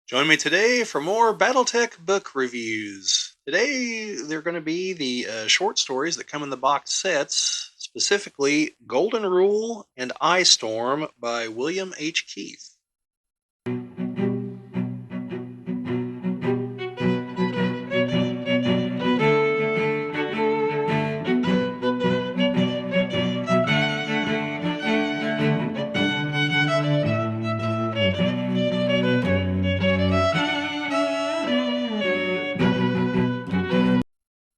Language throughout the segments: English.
Join me today for more BattleTech book reviews. Today, they're going to be the short stories that come in the box sets, specifically Golden Rule and Eyestorm by William H. Keith.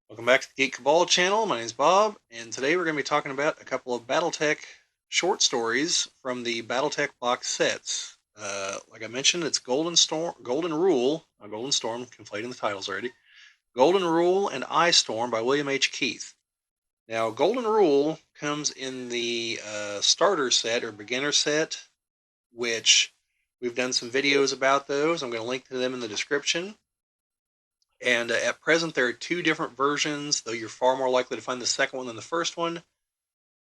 Welcome back to the Geek Cabal channel. My name is Bob, and today we're going to be talking about a couple of BattleTech short stories from the BattleTech box sets. Like I mentioned, it's Golden Rule, Golden Storm, conflating the titles already. Golden Rule and Eyestorm by William H. Keith. Now, Golden Rule comes in the starter set or beginner set, which we've done some videos about those. I'm going to link to them in the description. And at present, there are two different versions, though you're far more likely to find the second one than the first one.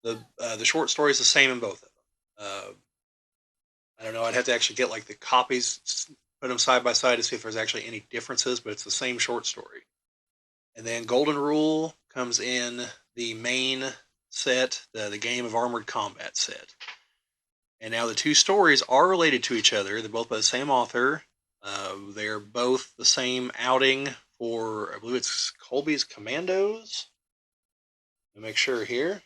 The short story is the same in both of them. I don't know. I'd have to actually get like the copies, put them side by side to see if there's actually any differences, but it's the same short story. And then Golden Rule comes in the main set, the Game of Armored Combat set. And now the two stories are related to each other. They're both by the same author. They're both the same outing for, I believe it's Colby's Commandos. Let me make sure here.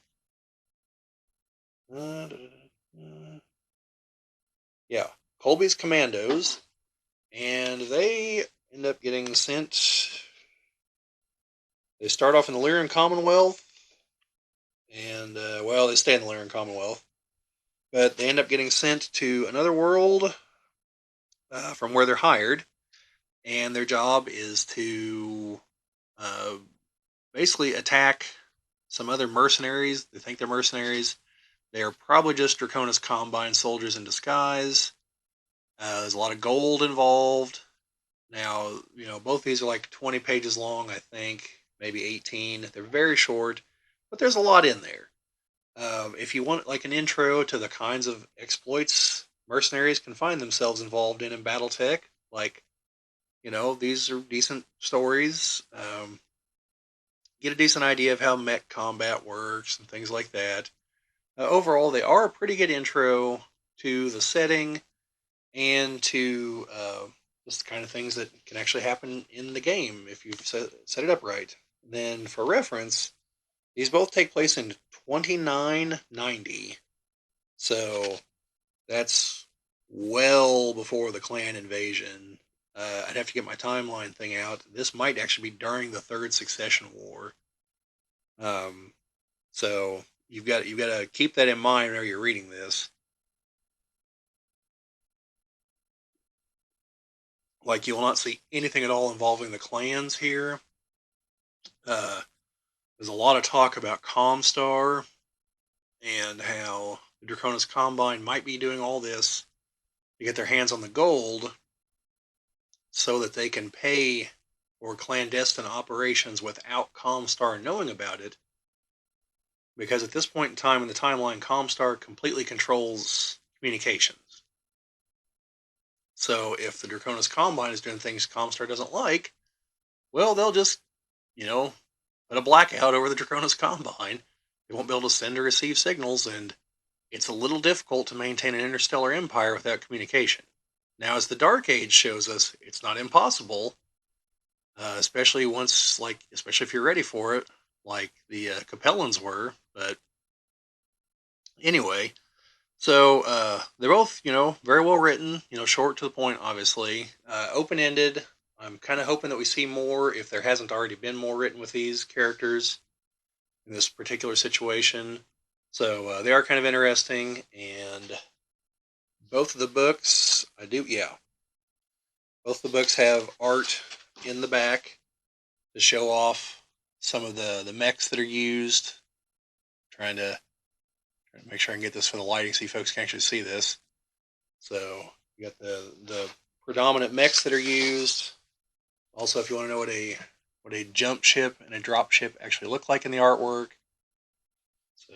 Yeah, Colby's Commandos. And they end up getting sent. They start off in the Lyran Commonwealth. And, they stay in the Lyran Commonwealth. But they end up getting sent to another world from where they're hired. And their job is to uh, basically attack some other mercenaries. They think they're mercenaries. They are probably just Draconis Combine soldiers in disguise. There's a lot of gold involved. Now, both these are like 20 pages long, I think, maybe 18. They're very short, but there's a lot in there. If you want like an intro to the kinds of exploits mercenaries can find themselves involved in BattleTech, like, these are decent stories. Get a decent idea of how mech combat works and things like that. Overall, they are a pretty good intro to the setting and to just the kind of things that can actually happen in the game if you set it up right. Then, for reference, these both take place in 2990. So that's well before the clan invasion. I'd have to get my timeline thing out. This might actually be during the Third Succession War. So you've got to keep that in mind whenever you're reading this. Like, you will not see anything at all involving the clans here. There's a lot of talk about Comstar and how the Draconis Combine might be doing all this to get their hands on the gold so that they can pay for clandestine operations without Comstar knowing about it. Because at this point in time in the timeline, Comstar completely controls communications. So if the Draconis Combine is doing things Comstar doesn't like, well, they'll just, put a blackout over the Draconis Combine. They won't be able to send or receive signals, and it's a little difficult to maintain an interstellar empire without communication. Now, as the Dark Age shows us, it's not impossible, especially especially if you're ready for it, like the Capellans were. But anyway, so they're both, very well written, short to the point, obviously, open-ended. I'm kind of hoping that we see more if there hasn't already been more written with these characters in this particular situation. So they are kind of interesting, and both of the books, both the books have art in the back to show off some of the mechs that are used. Trying to make sure I can get this for the lighting so you folks can actually see this. So you got the predominant mechs that are used. Also, if you want to know what a jump ship and a drop ship actually look like in the artwork. So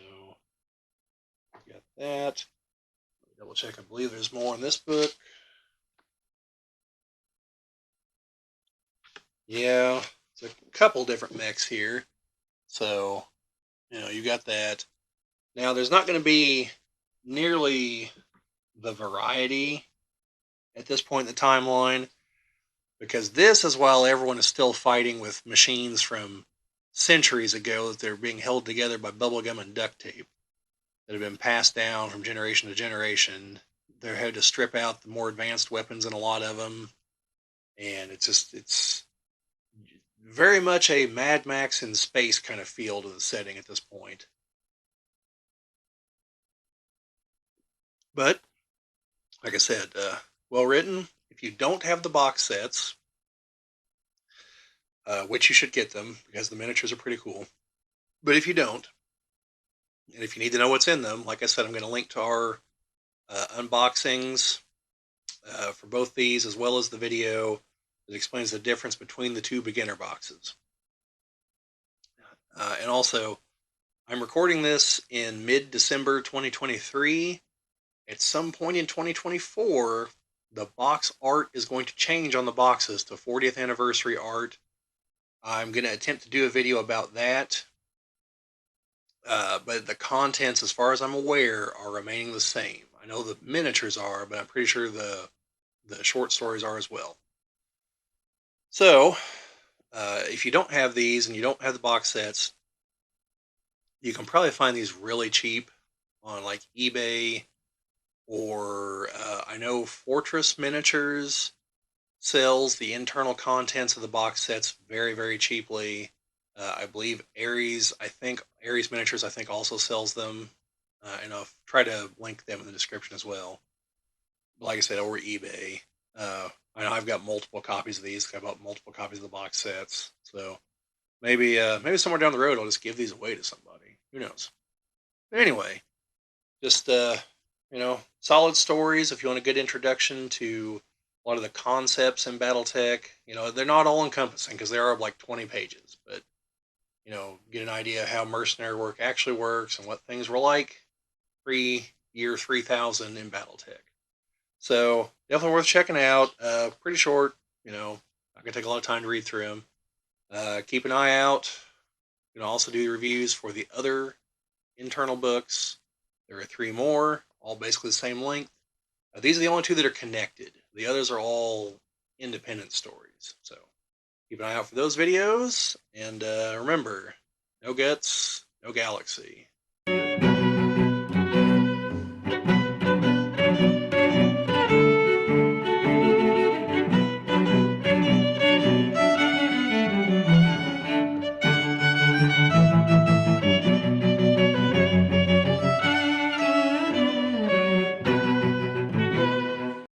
you got that. Double check. I believe there's more in this book. Yeah, there's a couple different mechs here. So, you got that. Now, there's not going to be nearly the variety at this point in the timeline because this is while everyone is still fighting with machines from centuries ago that they're being held together by bubblegum and duct tape that have been passed down from generation to generation. They're had to strip out the more advanced weapons in a lot of them, and it's very much a Mad Max in space kind of feel to the setting at this point. But like I said, well written. If you don't have the box sets, which you should get them because the miniatures are pretty cool. But if you don't, and if you need to know what's in them, like I said, I'm going to link to our unboxings for both these as well as the video that explains the difference between the two beginner boxes. And also, I'm recording this in mid-December 2023. At some point in 2024, the box art is going to change on the boxes to 40th anniversary art. I'm going to attempt to do a video about that. But the contents, as far as I'm aware, are remaining the same. I know the miniatures are, but I'm pretty sure the short stories are as well. So, if you don't have these and you don't have the box sets, you can probably find these really cheap on like eBay or I know Fortress Miniatures sells the internal contents of the box sets very, very cheaply. I believe Ares Miniatures, I think, also sells them. And I'll try to link them in the description as well. Like I said, over eBay. I know I've got multiple copies of these. I bought multiple copies of the box sets. So maybe somewhere down the road I'll just give these away to somebody. Who knows? But anyway, just solid stories. If you want a good introduction to a lot of the concepts in BattleTech, they're not all encompassing because there are like 20 pages, but get an idea of how mercenary work actually works and what things were like pre-year 3000 in BattleTech. So definitely worth checking out. Pretty short, not gonna take a lot of time to read through them. Keep an eye out. You can also do reviews for the other internal books. There are 3 more, all basically the same length. These are the only 2 that are connected. The others are all independent stories. So keep an eye out for those videos. And remember, no guts, no galaxy.